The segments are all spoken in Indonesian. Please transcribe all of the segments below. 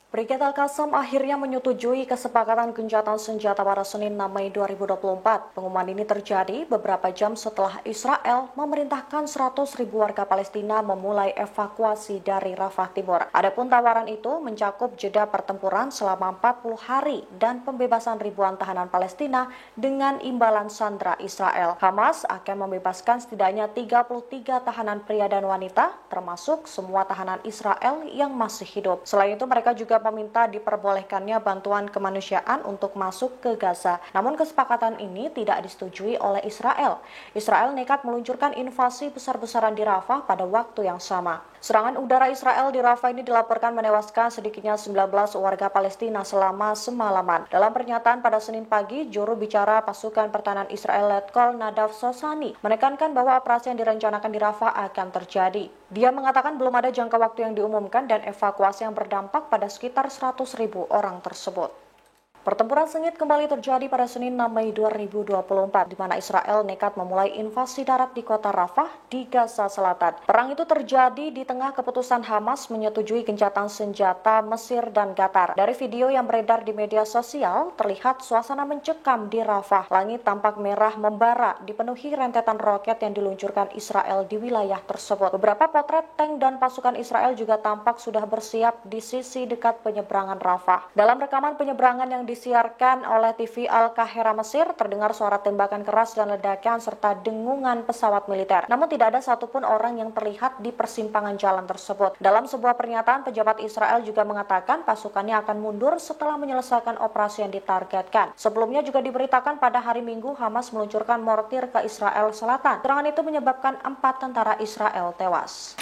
Brigade Al-Qassam akhirnya menyetujui kesepakatan gencatan senjata pada Senin 6 Mei 2024. Pengumuman ini terjadi beberapa jam setelah Israel memerintahkan 100.000 warga Palestina memulai evakuasi dari Rafah Timur. Adapun tawaran itu mencakup jeda pertempuran selama 40 hari dan pembebasan ribuan tahanan Palestina dengan imbalan sandera Israel. Hamas akan membebaskan setidaknya 33 tahanan pria dan wanita, termasuk semua tahanan Israel yang masih hidup. Selain itu, mereka juga meminta diperbolehkannya bantuan kemanusiaan untuk masuk ke Gaza. Namun kesepakatan ini tidak disetujui oleh Israel. Israel nekat meluncurkan invasi besar-besaran di Rafah pada waktu yang sama. Serangan udara Israel di Rafah ini dilaporkan menewaskan sedikitnya 19 warga Palestina selama semalaman. Dalam pernyataan pada Senin pagi, juru bicara pasukan pertahanan Israel Letkol Nadav Sosani menekankan bahwa operasi yang direncanakan di Rafah akan terjadi. Dia mengatakan belum ada jangka waktu yang diumumkan dan evakuasi yang berdampak pada sekitar 100.000 orang tersebut. Pertempuran sengit kembali terjadi pada Senin 6 Mei 2024, di mana Israel nekat memulai invasi darat di kota Rafah di Gaza Selatan. Perang itu terjadi di tengah keputusan Hamas menyetujui gencatan senjata Mesir dan Qatar. Dari video yang beredar di media sosial, terlihat suasana mencekam di Rafah. Langit tampak merah membara, dipenuhi rentetan roket yang diluncurkan Israel di wilayah tersebut. Beberapa potret tank dan pasukan Israel juga tampak sudah bersiap di sisi dekat penyeberangan Rafah. Dalam rekaman penyeberangan yang disiarkan oleh TV Al-Qahira Mesir, terdengar suara tembakan keras dan ledakan serta dengungan pesawat militer. Namun tidak ada satupun orang yang terlihat di persimpangan jalan tersebut. Dalam sebuah pernyataan, pejabat Israel juga mengatakan pasukannya akan mundur setelah menyelesaikan operasi yang ditargetkan. Sebelumnya juga diberitakan pada hari Minggu Hamas meluncurkan mortir ke Israel Selatan. Serangan itu menyebabkan 4 tentara Israel tewas.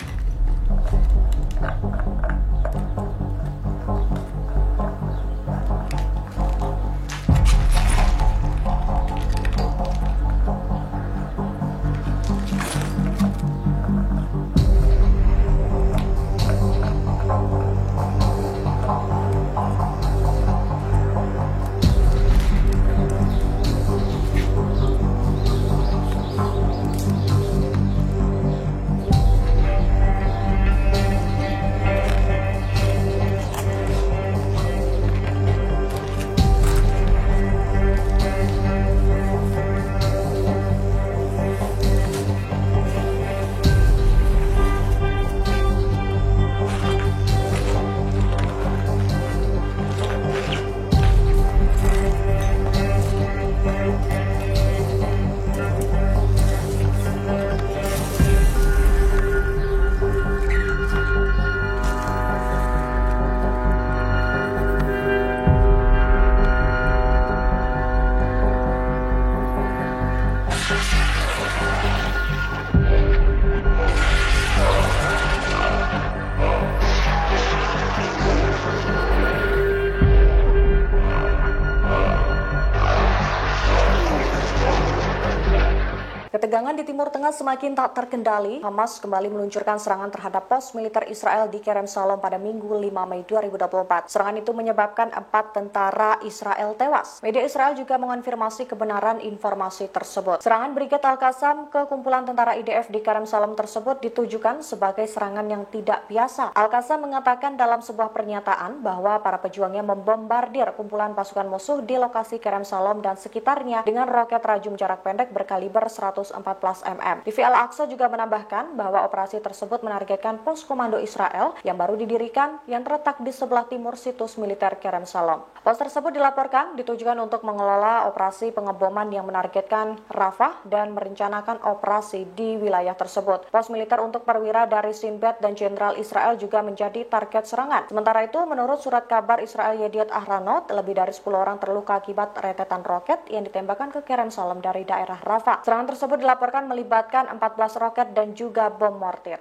Ketegangan di Timur Tengah semakin tak terkendali. Hamas kembali meluncurkan serangan terhadap pos militer Israel di Kerem Shalom pada Minggu 5 Mei 2024. Serangan itu menyebabkan 4 tentara Israel tewas. Media Israel juga mengonfirmasi kebenaran informasi tersebut. Serangan Brigade Al-Qassam ke kumpulan tentara IDF di Kerem Shalom tersebut ditujukan sebagai serangan yang tidak biasa. Al-Qassam mengatakan dalam sebuah pernyataan bahwa para pejuangnya membombardir kumpulan pasukan musuh di lokasi Kerem Shalom dan sekitarnya dengan roket rajum jarak pendek berkaliber 114 mm. TV Al-Aqsa juga menambahkan bahwa operasi tersebut menargetkan pos komando Israel yang baru didirikan yang terletak di sebelah timur situs militer Kerem Shalom. Pos tersebut dilaporkan ditujukan untuk mengelola operasi pengeboman yang menargetkan Rafah dan merencanakan operasi di wilayah tersebut. Pos militer untuk perwira dari Shin Bet dan Jenderal Israel juga menjadi target serangan. Sementara itu, menurut surat kabar Israel Yediot Ahronot, lebih dari 10 orang terluka akibat rentetan roket yang ditembakkan ke Kerem Shalom dari daerah Rafah. Serangan tersebut dilaporkan melibatkan 14 roket dan juga bom mortir.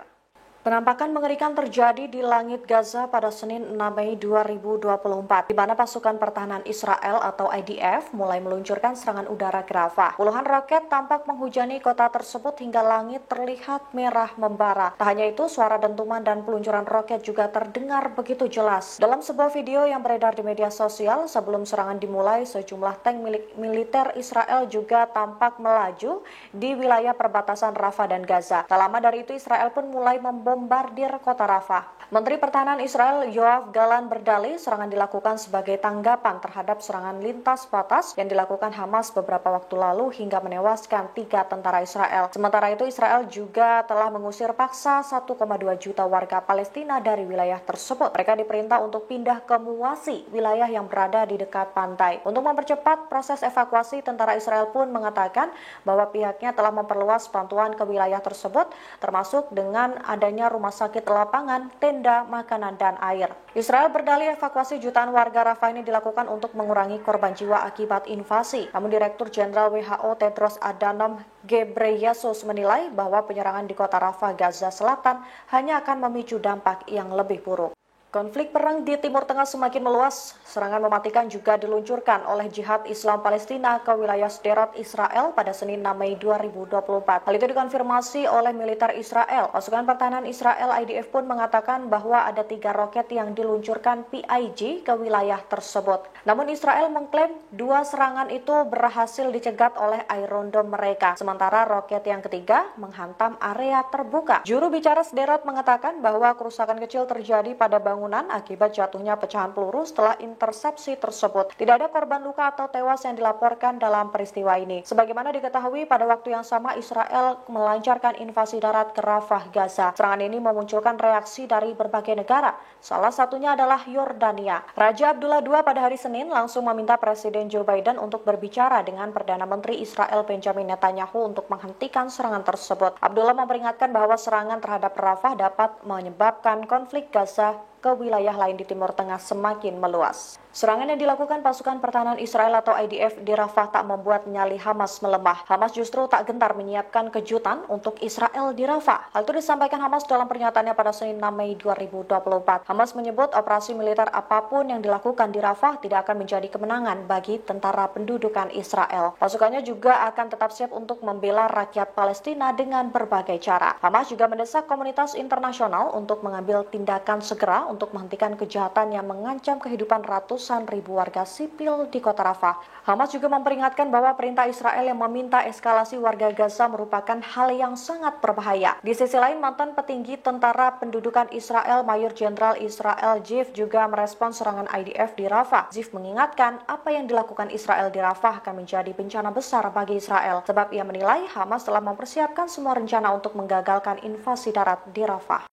Penampakan mengerikan terjadi di langit Gaza pada Senin 6 Mei 2024, di mana pasukan pertahanan Israel atau IDF mulai meluncurkan serangan udara ke Rafah. Puluhan roket tampak menghujani kota tersebut hingga langit terlihat merah membara. Tak hanya itu, suara dentuman dan peluncuran roket juga terdengar begitu jelas. Dalam sebuah video yang beredar di media sosial, sebelum serangan dimulai, sejumlah tank milik militer Israel juga tampak melaju di wilayah perbatasan Rafah dan Gaza. Tak lama dari itu, Israel pun mulai membom membombardir kota Rafah. Menteri Pertahanan Israel Yoav Gallant berdalih serangan dilakukan sebagai tanggapan terhadap serangan lintas batas yang dilakukan Hamas beberapa waktu lalu hingga menewaskan 3 tentara Israel. Sementara itu Israel juga telah mengusir paksa 1,2 juta warga Palestina dari wilayah tersebut. Mereka diperintah untuk pindah ke Muwasi, wilayah yang berada di dekat pantai. Untuk mempercepat proses evakuasi, tentara Israel pun mengatakan bahwa pihaknya telah memperluas bantuan ke wilayah tersebut, termasuk dengan adanya rumah sakit lapangan, tenda, makanan, dan air. Israel berdalih evakuasi jutaan warga Rafah ini dilakukan untuk mengurangi korban jiwa akibat invasi. Namun Direktur Jenderal WHO Tedros Adhanom Ghebreyesus menilai bahwa penyerangan di kota Rafah, Gaza Selatan hanya akan memicu dampak yang lebih buruk. Konflik perang di Timur Tengah semakin meluas. Serangan mematikan juga diluncurkan oleh Jihad Islam Palestina ke wilayah Sderot Israel pada Senin 6 Mei 2024. Hal itu dikonfirmasi oleh militer Israel. Pasukan pertahanan Israel IDF pun mengatakan bahwa ada 3 roket yang diluncurkan PIJ ke wilayah tersebut. Namun Israel mengklaim 2 serangan itu berhasil dicegat oleh Iron Dome mereka. Sementara roket yang ketiga menghantam area terbuka. Juru bicara Sderot mengatakan bahwa kerusakan kecil terjadi pada bangunan akibat jatuhnya pecahan peluru setelah intersepsi tersebut. Tidak ada korban luka atau tewas yang dilaporkan dalam peristiwa ini. Sebagaimana diketahui, pada waktu yang sama Israel melancarkan invasi darat ke Rafah, Gaza. Serangan ini memunculkan reaksi dari berbagai negara. Salah satunya adalah Yordania. Raja Abdullah II pada hari Senin langsung meminta Presiden Joe Biden untuk berbicara dengan Perdana Menteri Israel Benjamin Netanyahu untuk menghentikan serangan tersebut. Abdullah memperingatkan bahwa serangan terhadap Rafah dapat menyebabkan konflik Gaza ke wilayah lain di Timur Tengah semakin meluas. Serangan yang dilakukan pasukan pertahanan Israel atau IDF di Rafah tak membuat nyali Hamas melemah. Hamas justru tak gentar menyiapkan kejutan untuk Israel di Rafah. Hal itu disampaikan Hamas dalam pernyataannya pada Senin 6 Mei 2024. Hamas menyebut operasi militer apapun yang dilakukan di Rafah tidak akan menjadi kemenangan bagi tentara pendudukan Israel. Pasukannya juga akan tetap siap untuk membela rakyat Palestina dengan berbagai cara. Hamas juga mendesak komunitas internasional untuk mengambil tindakan segera untuk menghentikan kejahatan yang mengancam kehidupan ratusan ribu warga sipil di kota Rafah. Hamas juga memperingatkan bahwa perintah Israel yang meminta eskalasi warga Gaza merupakan hal yang sangat berbahaya. Di sisi lain, mantan petinggi tentara pendudukan Israel, Mayor Jenderal Israel Ziv juga merespon serangan IDF di Rafah. Ziv mengingatkan apa yang dilakukan Israel di Rafah akan menjadi bencana besar bagi Israel, sebab ia menilai Hamas telah mempersiapkan semua rencana untuk menggagalkan invasi darat di Rafah.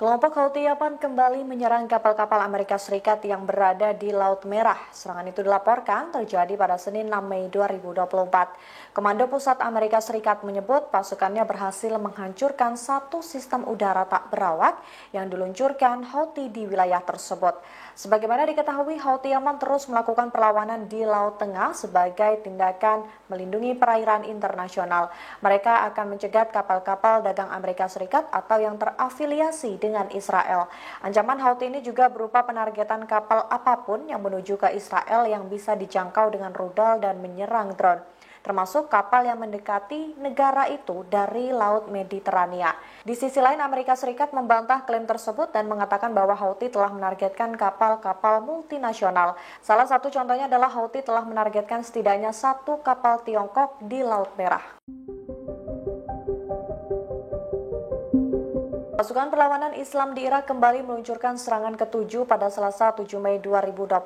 Kelompok Houthi Yaman kembali menyerang kapal-kapal Amerika Serikat yang berada di Laut Merah. Serangan itu dilaporkan terjadi pada Senin 6 Mei 2024. Komando Pusat Amerika Serikat menyebut pasukannya berhasil menghancurkan satu sistem udara tak berawak yang diluncurkan Houthi di wilayah tersebut. Sebagaimana diketahui, Houthi Yaman terus melakukan perlawanan di Laut Tengah sebagai tindakan melindungi perairan internasional. Mereka akan mencegat kapal-kapal dagang Amerika Serikat atau yang terafiliasi dengan Israel. Ancaman Houthi ini juga berupa penargetan kapal apapun yang menuju ke Israel yang bisa dijangkau dengan rudal dan menyerang drone, termasuk kapal yang mendekati negara itu dari Laut Mediterania. Di sisi lain, Amerika Serikat membantah klaim tersebut dan mengatakan bahwa Houthi telah menargetkan kapal-kapal multinasional. Salah satu contohnya adalah Houthi telah menargetkan setidaknya 1 kapal Tiongkok di Laut Merah. Pasukan perlawanan Islam di Irak kembali meluncurkan serangan ke-7 pada Selasa 7 Mei 2024.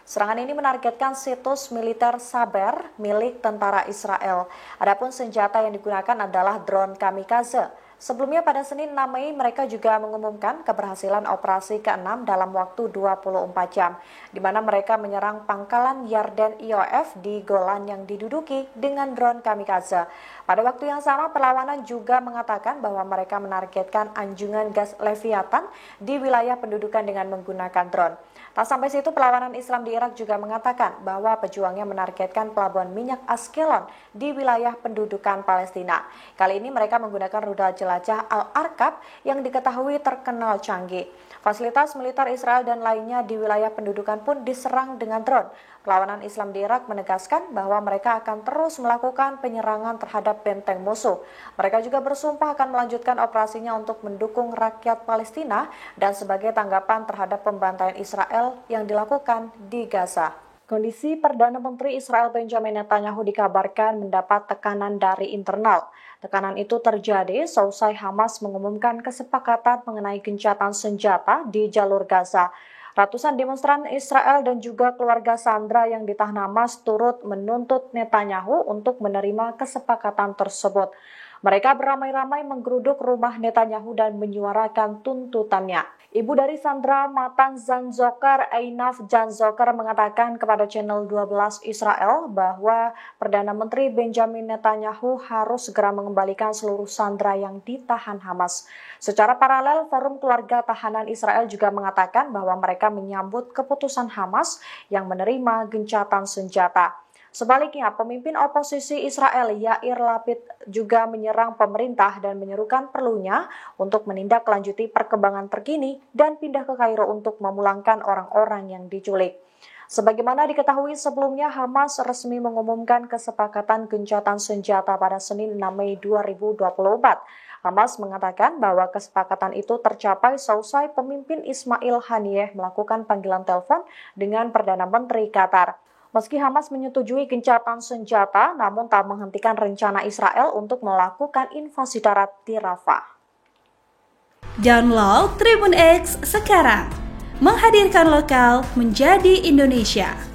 Serangan ini menargetkan situs militer Saber milik tentara Israel. Adapun senjata yang digunakan adalah drone kamikaze. Sebelumnya pada Senin 6 Mei mereka juga mengumumkan keberhasilan operasi ke-6 dalam waktu 24 jam, di mana mereka menyerang pangkalan Yarden IOF di Golan yang diduduki dengan drone kamikaze. Pada waktu yang sama, perlawanan juga mengatakan bahwa mereka menargetkan anjungan gas Leviathan di wilayah pendudukan dengan menggunakan drone. Tak sampai situ, perlawanan Islam di Irak juga mengatakan bahwa pejuangnya menargetkan pelabuhan minyak Askelon di wilayah pendudukan Palestina. Kali ini mereka menggunakan rudal jelajah Al-Arkab yang diketahui terkenal canggih. Fasilitas militer Israel dan lainnya di wilayah pendudukan pun diserang dengan drone. Perlawanan Islam di Irak menegaskan bahwa mereka akan terus melakukan penyerangan terhadap benteng musuh. Mereka juga bersumpah akan melanjutkan operasinya untuk mendukung rakyat Palestina dan sebagai tanggapan terhadap pembantaian Israel yang dilakukan di Gaza. Kondisi Perdana Menteri Israel Benjamin Netanyahu dikabarkan mendapat tekanan dari internal. Tekanan itu terjadi seusai Hamas mengumumkan kesepakatan mengenai gencatan senjata di jalur Gaza. Ratusan demonstran Israel dan juga keluarga sandera yang ditahan Hamas turut menuntut Netanyahu untuk menerima kesepakatan tersebut. Mereka beramai-ramai menggeruduk rumah Netanyahu dan menyuarakan tuntutannya. Ibu dari sandera Matan Zanzokar, Einaf Zanzokar, mengatakan kepada channel 12 Israel bahwa Perdana Menteri Benjamin Netanyahu harus segera mengembalikan seluruh sandera yang ditahan Hamas. Secara paralel, Forum Keluarga Tahanan Israel juga mengatakan bahwa mereka menyambut keputusan Hamas yang menerima gencatan senjata. Sebaliknya, pemimpin oposisi Israel Yair Lapid juga menyerang pemerintah dan menyerukan perlunya untuk menindaklanjuti perkembangan terkini dan pindah ke Kairo untuk memulangkan orang-orang yang diculik. Sebagaimana diketahui sebelumnya, Hamas resmi mengumumkan kesepakatan gencatan senjata pada Senin 6 Mei 2024. Hamas mengatakan bahwa kesepakatan itu tercapai seusai pemimpin Ismail Haniyeh melakukan panggilan telepon dengan Perdana Menteri Qatar. Meski Hamas menyetujui gencatan senjata, namun tak menghentikan rencana Israel untuk melakukan invasi darat di Rafah. Download Tribun X sekarang, menghadirkan lokal menjadi Indonesia.